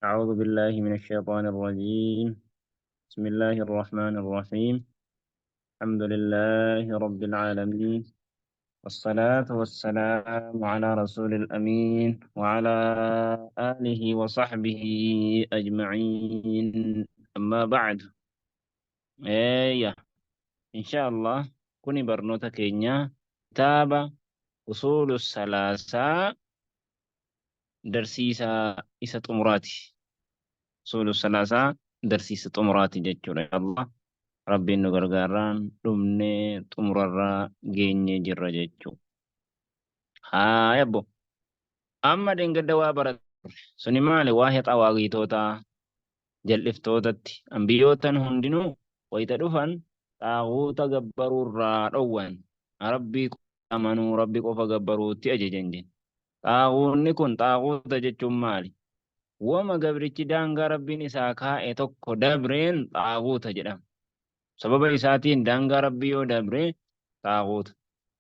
أعوذ بالله من الشيطان الرجيم. بسم الله الرحمن الرحيم. الحمد لله رب العالمين، والصلاة والسلام على رسول الأمين وعلى آله وصحبه أجمعين. أما بعد، إيه إن شاء الله كوني برنوتا كينيا كتاب أصول الثلاثة درسيسا إسا أمراتي. أصول الثلاثة درسيسا أمراتي جتشوري الله Rabbiin nu gargaaraan dhumnee xumurarraa geenyee jirra jechuudha. Haa yabbo. Amma dheengadda waa barate suni maali? Waa hexa waaqiitootaa jal'iftootatti ambiyootan hundinuu wayita dhufan xaaguuta gabbaruurraa dhowwan rabbii amanuu rabbi qofa gabbaruutti ajajan jenna. Xaaguunni kun xaaguuta jechuun maali? Wama gabrichi daangaa rabbiin isaa kaa'e tokko dabreen xaaguuta jedhama. Sababa isaatiin daangaa rabbii yoo dabre xaaguuta.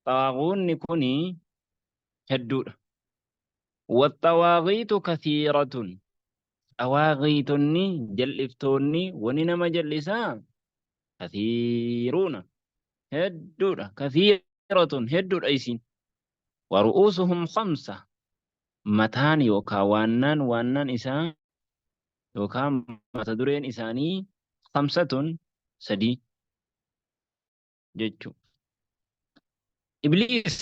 Xaaguunni kuni hedduudha. Waxxawaaqiitu kathiiratun. Xawaaqiitonni jal'iftoonni wani nama jal'isaa kathiiruuna hedduudha. Kathiiratun hedduudha isin. Waru'uusuhum khamsa. Mataan yookaan waannaan isaa yookaan mata dureen isaanii khamsatun sadii jechuudha. إبليس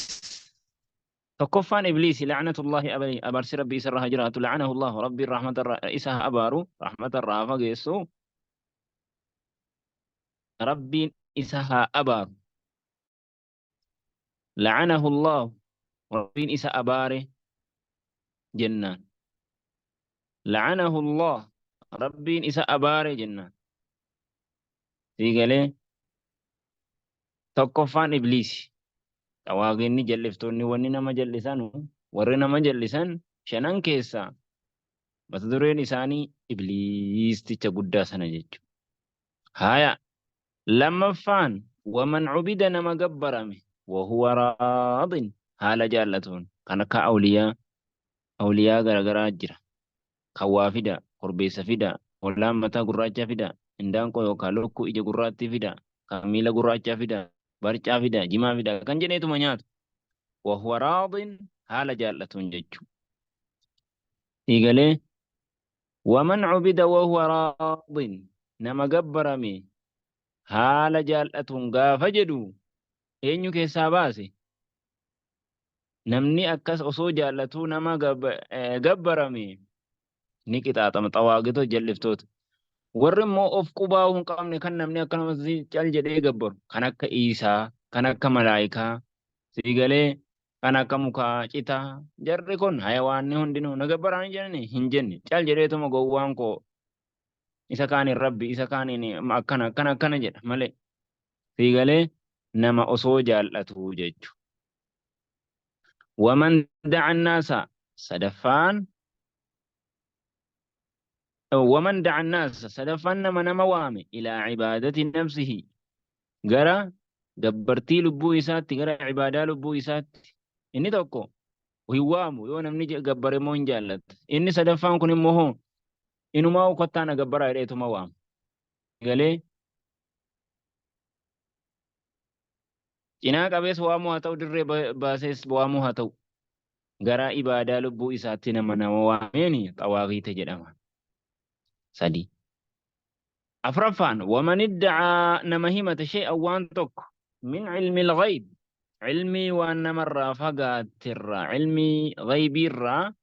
تكفان إبليس لعنة الله أبلي أبرس ربي سر هجرات لعنه الله ربي الرحمة إسها أبارو رحمة الرافق يسو ربي إسها أبارو لعنه الله ربي إسها أباره جنان لعنه الله ربي إسها أباره جنان سيقالي تكفان إبليس Xawaaqinni jal'iftoonni wanni nama jal'isanu warri nama jal'isan shanan keessaa mata dureen isaanii ibliisticha guddaa sana jechuudha. Haya lammaffaan waman cubida nama gabbarame wahuwa raadin haala jaallatuun kan akka awliyaa garagaraa jira. Kan waa fida, korbeessa fida, hollaan mataa gurraacha fida, indaanqoo yookaan lokkuu ija gurraatti fida, kan miila gurraachaa fida, barcaa fida, jimaa fida kan jedheetuma nyaatu. وهو راض حال جالة جج إيقالي ومن عبد وهو راض نما قبرمي حال جالة قافجدو إنيو كيساباسي نمني أكس أصو جالتو نما قبرمي نكتاتم طواقتو جلفتوت ورمو أف قباهم قامني كان نمني أكنا مسي جال جدي قبر كانك إيسا كانك ملايكا سيقالي kan akka mukaa citaa jarri kun hayawaanni hundinuu na gabbaraan jedhani hin jenne cal jedheetuma gowwaan koo isa kaaniin rabbi isa kaaniin akkana jedha malee siigalee nama osoo jaallatu jechu. Waman da'a naasa sadaffaan waman da'a naasa sadaffaan nama waame ilaa cibaadati nafsihi gara gabbartii lubbuu isaatti gara cibaadaa lubbuu isaatti. Inni tokko hin waamu yoo namni gabbare moo hin jaallatu. Inni sadaffaan kun immoo inumaa ukottaan gabbaraa jedheetuma waamu. Galee cinaa qabees waamuu haa ta'u dirree baasees waamuu haa ta'u gara ibaadaa lubbuu isaatti nama waameeni xawaaqiita jedhama. Sadii. Afraffaan waman idda'aa nama himata shay'an waan tokko min cilmi al-ghayb. Cilmii waan namarraa fagaatirraa cilmii ghaybiirraa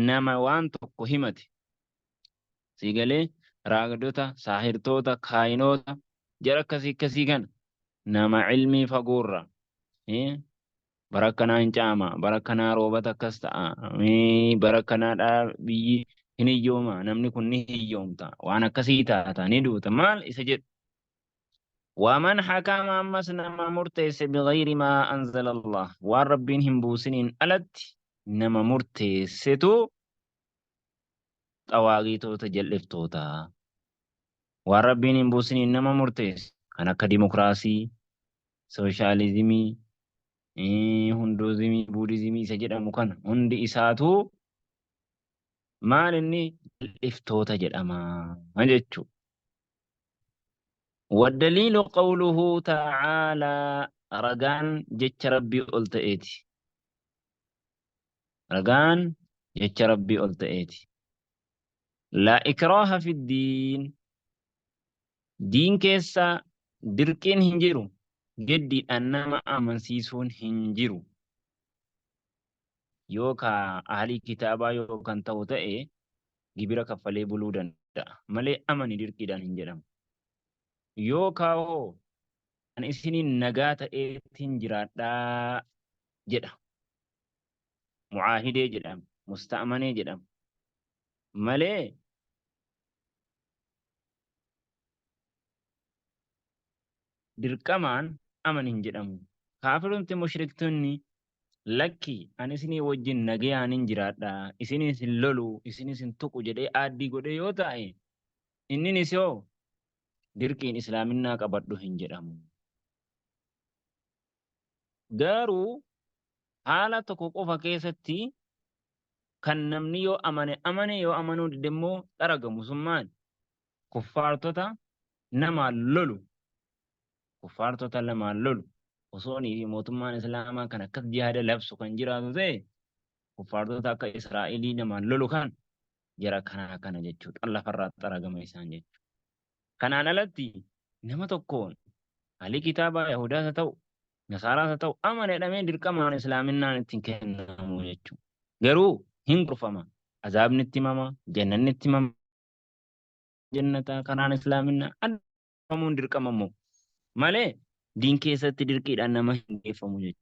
nama waan tokko himate. Siigalee raagdota, saahirtoota, kaayinoota jara akkasii kana nama cilmii fagoorraa bara akkanaa hin caama, bara akkanaa roobata akkas ta'a, bara akkanaadhaa biyyi hin hiyyooma, namni kun ni hiyyoomta, waan akkasii taata ni duuta maal isa jedhu. ومن حكم أمس نما مرتس بغير ما أنزل الله والربين هم بوسنين ألت نما مرتستو طواغيتو تجلفتوتا والربين هم بوسنين نما مرتس أنا كديمقراسي سوشاليزمي هندوزمي بوديزمي سجد مكان هندي إساتو maal inni iftoota jedhama jechuudha. والدليل قوله تعالى رجان جتش ربي قلت ايتي رجان جتش ربي قلت ايتي لا إكراه في الدين دين كيسا دركين هنجرو جدي أنما أمنسيسون هنجرو يوكا أهلي كتابا يوكا انتو تأي جبرا كفالي بلودن دا مالي أمني دركي دان هنجرم يوكا هو أن إسني نجاة إيتين جرادا جدا معاهدة جدا مستأمنة جدا مالي dirqamaan aman hin jedhamu. Kaafirumti mushriktoonni lakki ani isinii wajjin nagayaan hin jiraadha. Isinis hin lolu, isinis hin tuqu jedhee aaddii godhee yoo ta'e inninis yoo dirqiin islaaminaa qabadhu hin jedhamu. Garuu haala tokko qofa keessatti kan namni yoo amane yoo amanuu dide immoo xaragamu sun maali? Kuffaartota namaan lolu. Kuffaartota lamaan lolu. Osoonii fi mootummaan islaamaa kan akkas jihaada labsu kan jiraatu ta'e kuffaartota akka Israa'elii namaan lolu kan jara kana jechuudha. Lafarraa xaragama isaan jechuudha. Kanaan alatti nama tokkoon alii kitaabaa Yahudaas haa ta'u Nasaaraas haa ta'u amane jedhamee dirqamaan islaaminaan ittiin kennamu jechuudha. Garuu hin gorfama. Azaabni itti himama, jannanni itti himama. Jannata kanaan islaaminaa addafamuun dirqama immoo malee دين كيست دركي لأن ما يفهموا جد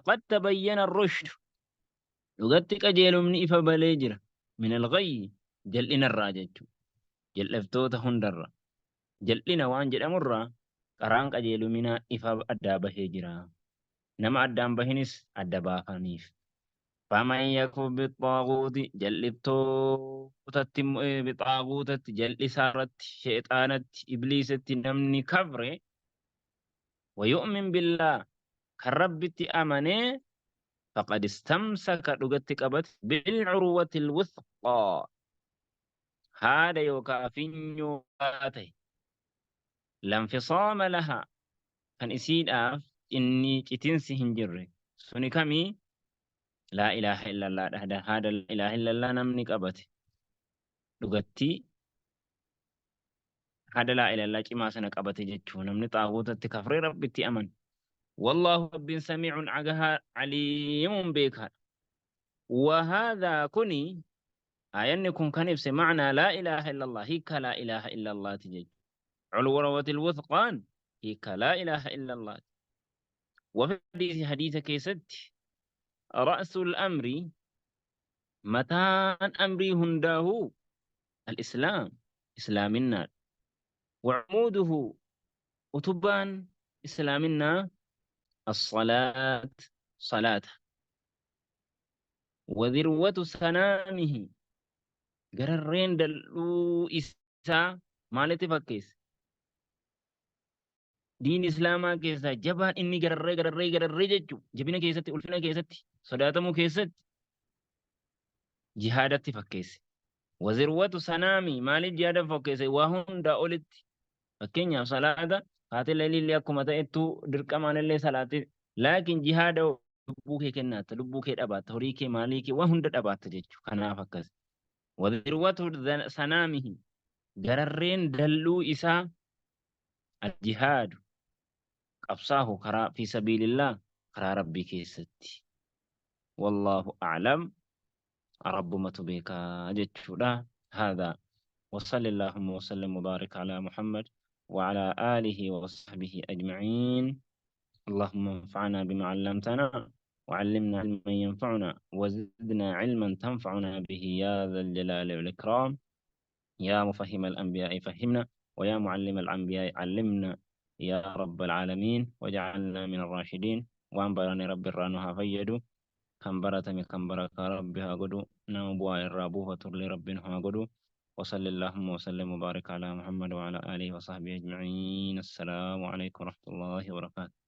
قد تبين الرشد وقد أجيل من إفا بليجر من الغي جلنا الراجج جل افتوت هندر جلنا وان جل أمر قرانك أجيل من إفا أدابه هجرا نما أدام بهنس أدابا فنيف فمن يكفر بالطاغوت جل افتوت بطاغوت جل سارت شيطانت إبليست نمني كفر ويؤمن بالله كرب أمنه فقد استمسك رغتك أبت بالعروة الوثقى هذا يوكافين يوكاته لا انفصام لها كان إسيد إني تنسي هنجر سوني كمي لا إله إلا الله هذا لا إله إلا الله نمنك أبت رغتي هذا لا إله إلا الله كما سنك أبت جتشو نمني طاغوتة كفر ربتي أمن والله رب سميع عجها عليم بك وهذا كني أينكم كنفس معنى لا إله إلا الله هيك لا إله إلا الله تجي علوة الوثقان هيك لا إله إلا الله وفي حديث كيست رأس الأمر متى أمري هنداه الإسلام إسلام النار وعموده أتبان إسلام النار الصلاة صلاة وذروة سنامه قررين دلو إسا مالتي فكيس دين إسلاما كيسا جبان إني قرر ججو جبنا كيستي ألفنا كيستي صداتمو كيست جهادتي فكيس وذروة سنامي مالي جهادة فكيس وهن دا أولت فكين يا صلاة قاتل اللي أكو متأتو دركمان اللي صلاة لكن جهادة lubbuu kee kennaata lubbuu kee dhabaata horii kee maalii kee waan hunda dhabaata jechuudha kanaaf akkas wadirwatu sanaamihi gararreen dalluu isaa aljihaadu qabsaahu karaa fi sabiilillah karaa rabbii keessatti wallahu a'lam rabbumatu beekaa jechuudha hada وصلى اللهم وسلم وبارك على محمد وعلى آله وصحبه أجمعين اللهم انفعنا بما علمتنا وعلمنا علما ينفعنا وزدنا علما تنفعنا به يا ذا الجلال والإكرام يا مفهم الأنبياء فهمنا ويا معلم الأنبياء علمنا يا رب العالمين وجعلنا من الراشدين وأنبرني رب الرانها فيدو كمبرة كمبرة ربها قدو نوبوا الرابوه لربها قدو وصلى اللهم وسلم وبارك على محمد وعلى آله وصحبه أجمعين السلام عليكم ورحمة الله وبركاته